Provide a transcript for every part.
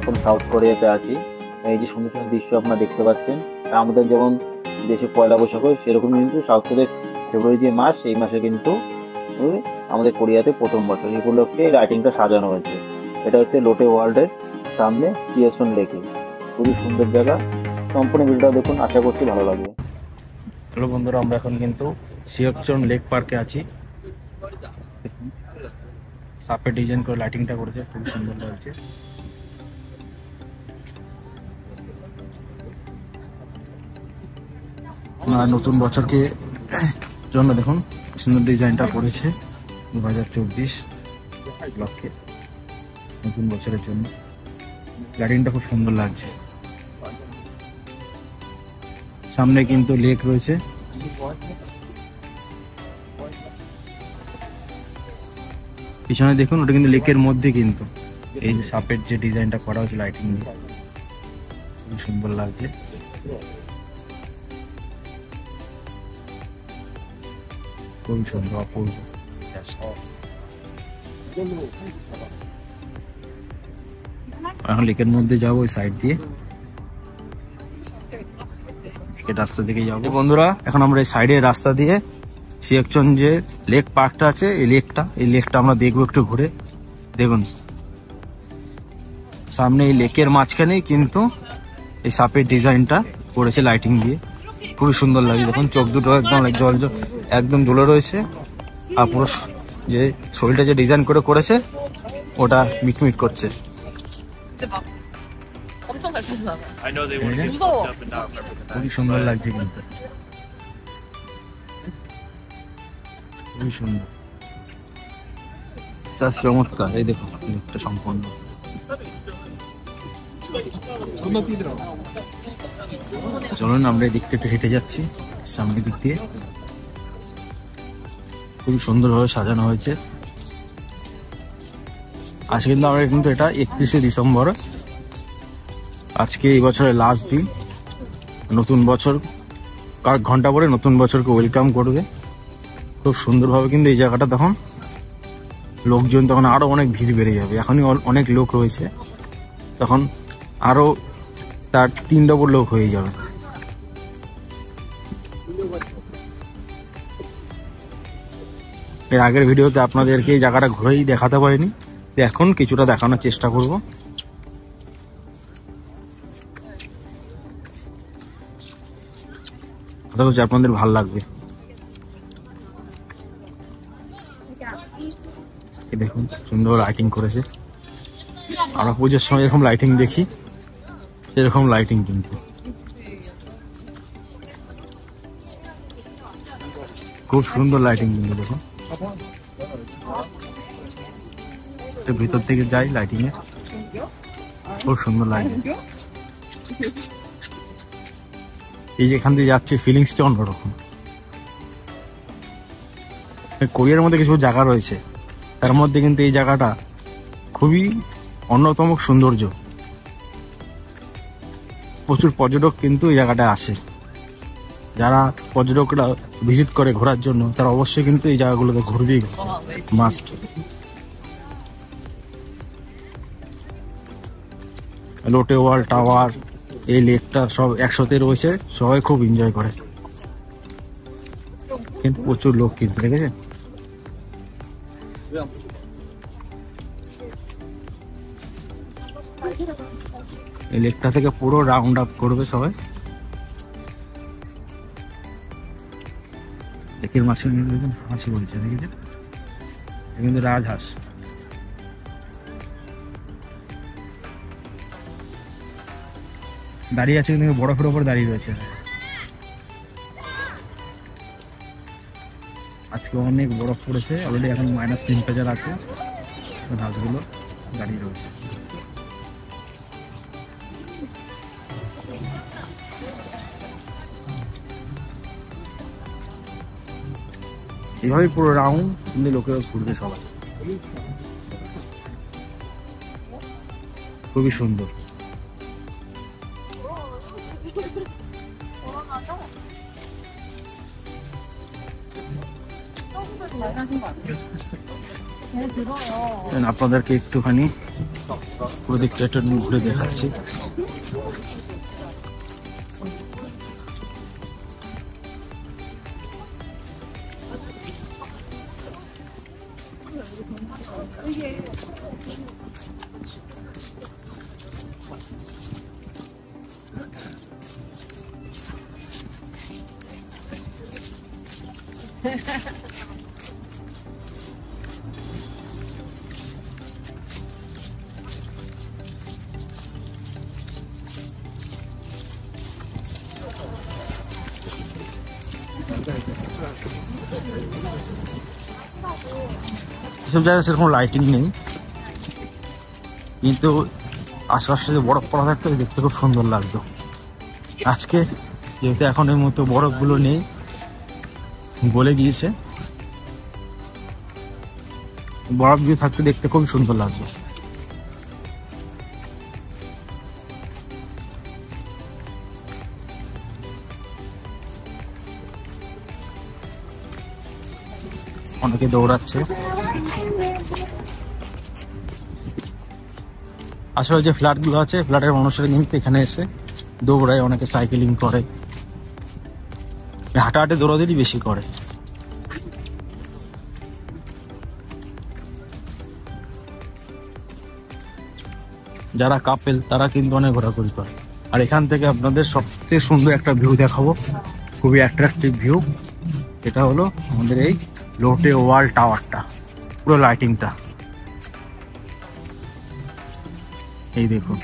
এখন সাউথ কোরিয়াতে আছি। এই যে সুন্দর সুন্দর দৃশ্য আপনারা দেখতে পাচ্ছেন, আমাদের যেমন দেশে পয়লা বৈশাখ হয় সেরকম কিন্তু সাউথ কোরিয়ার ফেব্রুয়ারি যে মাস, সেই মাসে কিন্তু আমাদের কোরিয়াতে প্রথম বছর এই উপলক্ষে লাইটিংটা সাজানো হয়েছে। এটা হচ্ছে লোটে ওয়ার্ল্ডের সামনে সিয়াচন লেকে, খুবই সুন্দর জায়গা। সম্পূর্ণ ভিডিওটা দেখুন, আশা করছি ভালো লাগবে। হ্যালো বন্ধুরা, আমরা এখন কিন্তু সিয়াচন লেক পার্কে আছি। সাপের ডিজাইন করে লাইটিংটা করেছে, খুব সুন্দর লাগছে। নতুন বছরকে জন্য দেখুন সুন্দর ডিজাইনটা করেছে 2024 লক্ষ্যে নতুন বছরের জন্য। লাইটিংটা খুব সুন্দর লাগছে। সামনে কিন্তু লেক রয়েছে। পিছনে দেখুন, ওটা কিন্তু লেকের মধ্যে, কিন্তু এই যে সাপের যে ডিজাইনটা করা হয়েছে লাইটিং দিয়ে, খুব সুন্দর লাগছে। খুবই সুন্দর, অপূর্ব। এখন লেকের মধ্যে যাবো ওই সাইড দিয়ে, রাস্তা দিকে যাবো বন্ধুরা। এখন আমরা এই সাইডের রাস্তা দিয়ে সিয়াচন যে লেক পার্কটা আছে, এই লেকটা আমরা দেখবো একটু ঘুরে। দেখুন সামনে এই লেকের মাঝখানেই কিন্তু এই সাপের ডিজাইনটা করেছে লাইটিং দিয়ে, খুবই সুন্দর লাগে। দেখুন চোখ দুটো একদম একদম জ্বলে রয়েছে, আর পুরো যে শরীরটা যে ডিজাইন করে করেছে ওটা মিটমিট করছে। খুবই সুন্দর লাগছে, কিন্তু খুবই সুন্দর, চমৎকার। এই দেখুন লেকটা সম্পূর্ণ। চলুন আমরা এই দিকটা একটু হেঁটে যাচ্ছি, সামনের দিক দিয়ে। খুবই সুন্দরভাবে সাজানো হয়েছে। আজকে কিন্তু আমরা এটা 31শে ডিসেম্বর, আজকে এই বছরের লাস্ট দিন। নতুন বছর কয়েক ঘন্টা পরে নতুন বছরকে ওয়েলকাম করবে। খুব সুন্দরভাবে কিন্তু এই জায়গাটা তখন লোকজন, তখন আরো অনেক ভিড় বেড়ে যাবে। এখনই অনেক লোক রয়েছে, তখন আরো তার 3 ডবল লোক হয়ে যাবে। এর আগের ভিডিওতে আপনাদেরকে এই জায়গাটা ঘুরেই দেখাতে পারিনি, এখন কিছুটা দেখানোর চেষ্টা করব। আশা করছি আপনাদের ভালো লাগবে। দেখুন সুন্দর লাইটিং করেছে। আমরা পুজোর সময় এরকম লাইটিং দেখি, সেরকম লাইটিং কিন্তু খুব সুন্দর লাইটিং কিন্তু। দেখুন ভিতর থেকে যাই, লাইটিং এর খুব সুন্দর লাগছে। এই যে এখান দিয়ে যাচ্ছে, ফিলিংসটা অন্যরকম। কোরিয়ার মধ্যে কিছু জায়গা রয়েছে, তার মধ্যে কিন্তু এই জায়গাটা খুবই অন্যতম সৌন্দর্য। প্রচুর পর্যটক কিন্তু এই জায়গাটায় আসে। যারা পর্যটকরা ভিজিট করে ঘোরার জন্য, তারা অবশ্যই কিন্তু এই জায়গাগুলোতে ঘুরবেই, মাস্ট। লোটে ওয়ার্ল্ড টাওয়ার, এই লেকটা সব একসাথে রয়েছে, সবাই খুব এনজয় করে। কিন্তু প্রচুর লোক কিন্তু, দেখেছেন? এই লেকটা থেকে পুরো রাউন্ড আপ করবে সবাই। লেকের মাসে হাসি বলছে, দেখেছেন? কিন্তু রাজহাঁস। দাঁড়িয়ে আছে, কিন্তু বরফের উপর দাঁড়িয়ে রয়েছে। আজকে অনেক বরফ পড়েছে অলরেডি, এখন মাইনাস টেম্পারেচার আছে। হাঁসগুলো দাঁড়িয়ে রয়েছে। এভাবে পুরো রাউন্ড কিন্তু লোকেরা ঘুরবে সবাই। খুবই সুন্দর। আপনাদেরকে একটুখানি পুরো দিকটা একটু ঘুরে দেখাচ্ছি। এসব জায়গায় সেরকম লাইটিং নেই, কিন্তু আশপাশে যদি বরফ পড়া থাকতো দেখতে খুব সুন্দর লাগতো। আজকে যেহেতু এখন এর মতো বরফগুলো নেই, গলে গিয়েছে, বরফ দিয়ে থাকতে দেখতে খুব সুন্দর লাগতো। অনেকে দৌড়াচ্ছে। আসলে যে ফ্ল্যাট গুলো আছে, ফ্ল্যাটের মানুষেরা কিন্তু এখানে এসে দৌড়ায়, অনেকে সাইকেলিং করে, হাঁটাহাঁটি দৌড়াদৌড়ি বেশি করে। যারা কাপেল তারা কিন্তু অনেক ঘোরাঘুরি করে। আর এখান থেকে আপনাদের সবচেয়ে সুন্দর একটা ভিউ দেখাবো, খুবই অ্যাট্রাকটিভ ভিউ। এটা হলো আমাদের এই লোটে ওয়ার্ল্ড টাওয়ারটা, পুরো লাইটিংটা এই দেখুন,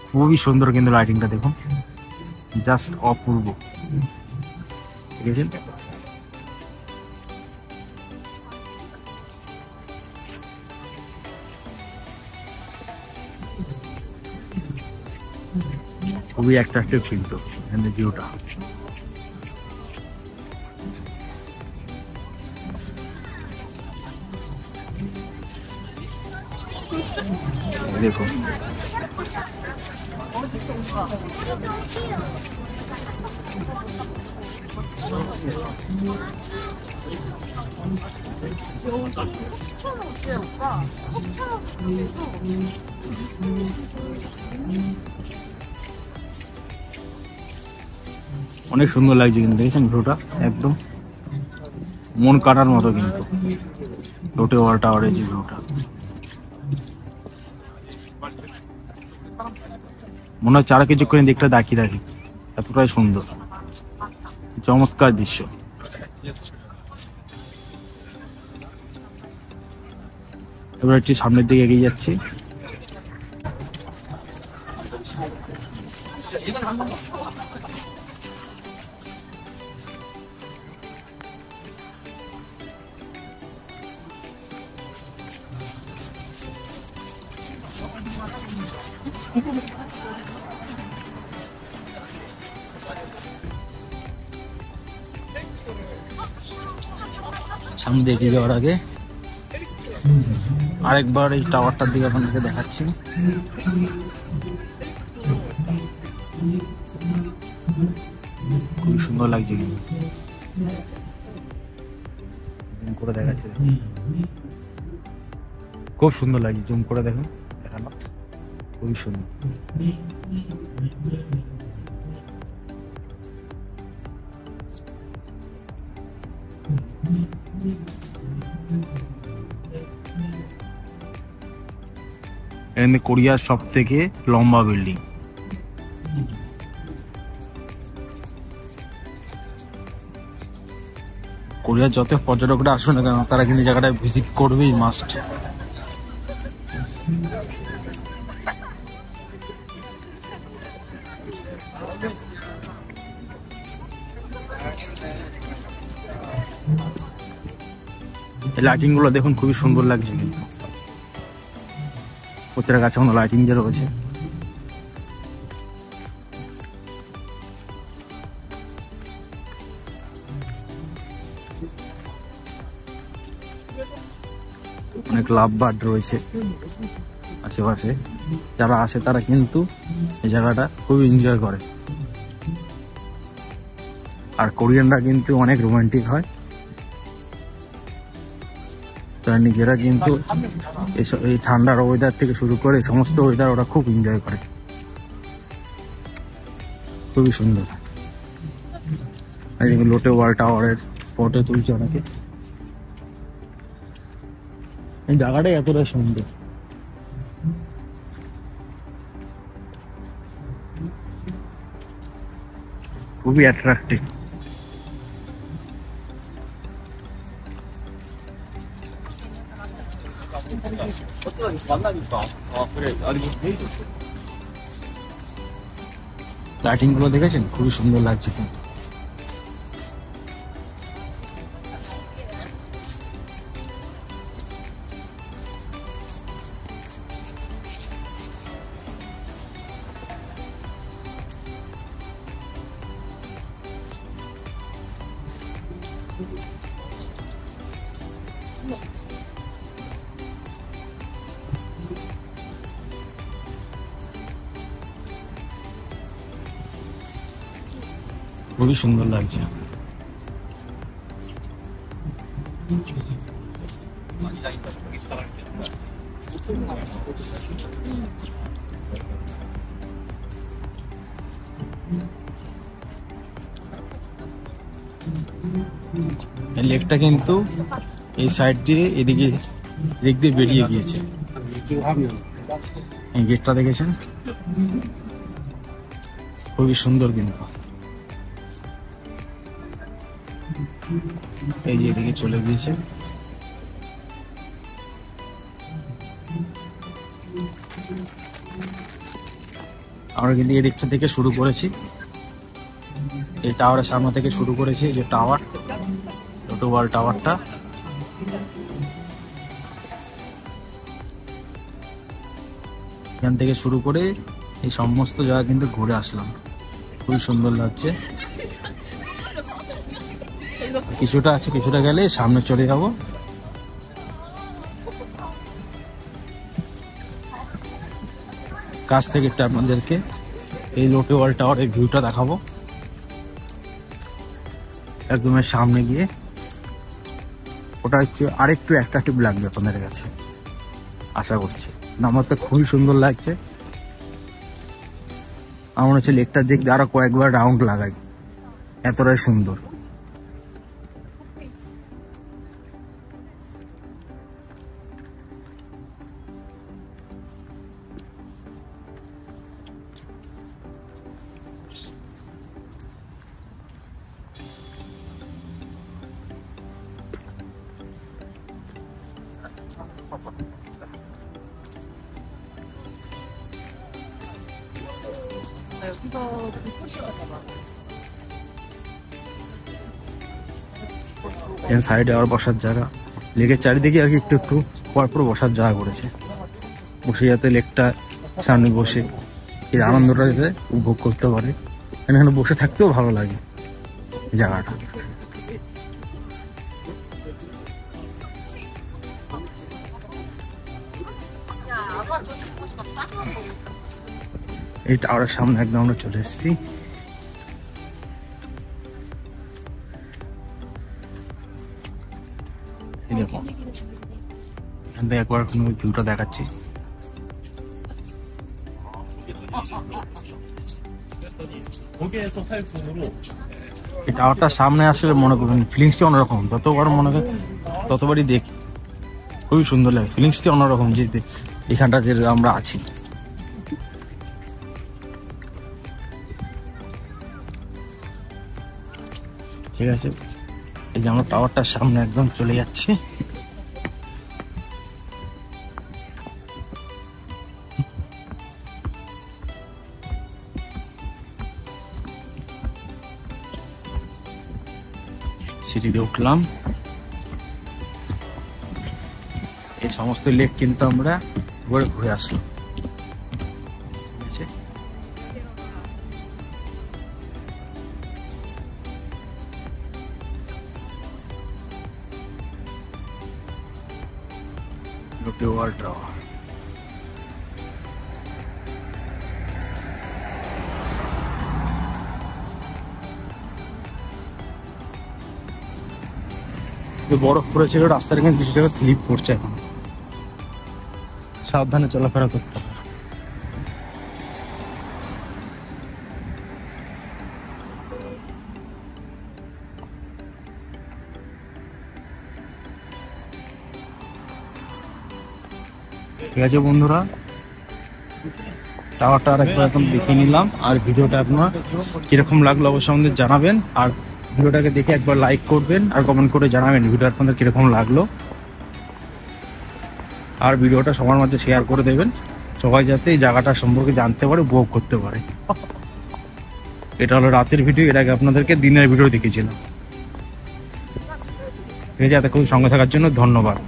খুবই সুন্দর কিন্তু লাইটিংটা দেখুন, জাস্ট অপূর্ব। দেখেছেন? খুবই অ্যাট্রাকটিভ কিন্তু এখানে ভিউটা। দেখুন অনেক সুন্দর লাগছে কিন্তু, দেখেছেন ভিউটা একদম মন কাটার মতো কিন্তু লোটে ওয়ার্ল্ড টাওয়ারের যে ভিউটা, মনে হচ্ছে আরো কিছুক্ষণ দিকটা দেখি এতটাই সুন্দর, চমৎকার দৃশ্য। এবার একটু সামনের দিকে এগিয়ে যাচ্ছি। সামনে দিয়ে এগিয়ে যাওয়ার আগে আরেকবার এই টাওয়ারটার দিকে আপনাদেরকে দেখাচ্ছি। খুবই সুন্দর লাগছে কিন্তু, জুম করে দেখাচ্ছি, খুব সুন্দর লাগছে, জুম করে দেখুন, দেখানো খুবই সুন্দর। এখানে কোরিয়ার সব থেকে লম্বা বিল্ডিং। কোরিয়ার যত পর্যটকরা আসুন না কেন, তারা কিন্তু জায়গাটায় ভিজিট করবেই, মাস্ট। এই লাইটিং গুলো দেখুন, খুবই সুন্দর লাগছে কিন্তু, প্রত্যেকটা গাছে কোনো লাইটিং যে রয়েছে। অনেক লাভ বার্ড রয়েছে আশেপাশে, যারা আসে তারা কিন্তু এই জায়গাটা খুব এনজয় করে। আর কোরিয়ানরা কিন্তু অনেক রোমান্টিক হয়, তারা নিজেরা কিন্তু এই ঠান্ডার ওয়েদার থেকে শুরু করে সমস্ত ওয়েদার ওরা খুব এনজয় করে, খুবই সুন্দর। লোটে ওয়াল টাওয়ারের ফটো তুলছে অনেকে। এই জায়গাটাই এতটা সুন্দর, খুবই অ্যাট্রাক্টিভ। লাইটিং গুলো দেখেছেন, খুবই সুন্দর লাগছে কিন্তু। খুবই সুন্দর লাগছে। এই লেকটা কিন্তু এই সাইড দিয়ে এদিক দিয়ে বেরিয়ে গিয়েছে। এই গেটটা দেখেছেন, খুবই সুন্দর কিন্তু। এই যে এদিকে চলে গিয়েছে। আমরা কিন্তু এই দিকটা থেকে শুরু করেছি, এই টাওয়ারের সামনে থেকে শুরু করেছি, যে টাওয়ার লোটে ওয়াল টাওয়ারটা। এখান থেকে শুরু করে এই সমস্ত জায়গা কিন্তু ঘুরে আসলাম, খুবই সুন্দর লাগছে। কিছুটা আছে, কিছুটা গেলে সামনে চলে যাব। কাছ থেকে একটা আপনাদেরকে এই লোটে ওয়াল টাওয়ারের ভিউটা দেখাবো, একদম সামনে গিয়ে। ওটা হচ্ছে আরেকটু অ্যাট্রাকটিভ লাগবে আপনাদের কাছে, আশা করছি। আমার তো খুবই সুন্দর লাগছে। আমার হচ্ছে লেকটা দেখতে আরো কয়েকবার রাউন্ড লাগাই, এতটাই সুন্দর। সাইডে আর বসার জায়গা, লেকের চারিদিকে আর কি একটু একটু পরপর বসার জায়গা করেছে। বসে যাতে লেকটা সামনে বসে এই আনন্দটা যাতে উপভোগ করতে পারে। এখানে বসে থাকতেও ভালো লাগে এই জায়গাটা। এই টাওয়ারের সামনে একদম আমরা চলে এসেছি। দেখুন, এখান থেকে একবার ভিউটা দেখাচ্ছি। এই টাওয়ারটার সামনে আসলে মনে করবেন ফিলিংসটা অন্যরকম, যতবার মনে করেন ততবারই দেখি, খুবই সুন্দর লাগে। ফিলিংসটা অন্যরকম, যে এখানটা যে আমরা আছি। ঠিক আছে, এই যে আমরা টাওয়ারটার সামনে একদম চলে যাচ্ছি। সিঁড়িতে উঠলাম। এই সমস্ত লেক কিন্তু আমরা ঘুরে আসলাম। ঠিক আছে, লোটে ওয়াল টাওয়ার। যে বরফ পড়েছিল রাস্তার কিন্তু কিছু জায়গায় স্লিপ করছে এখন, সাবধানে চলাফেরা করতে হবে। ঠিক আছে বন্ধুরা, টাওয়ারটা একবার এখন দেখে নিলাম, আর ভিডিওটা আপনার কিরকম লাগলো অবশ্যই আমাদের জানাবেন, আর ভিডিওটাকে দেখে একবার লাইক করবেন আর কমেন্ট করে জানাবেন ভিডিও আপনাদের কিরকম লাগলো, আর ভিডিওটা সবার মধ্যে শেয়ার করে দেবেন, সবাই যাতে এই জায়গাটা সম্পর্কে জানতে পারে, উপভোগ করতে পারে। এটা হলো রাতের ভিডিও, এর আগে আপনাদেরকে দিনের ভিডিও দেখিয়েছিলাম। ঠিক আছে, এতক্ষণ সঙ্গে থাকার জন্য ধন্যবাদ।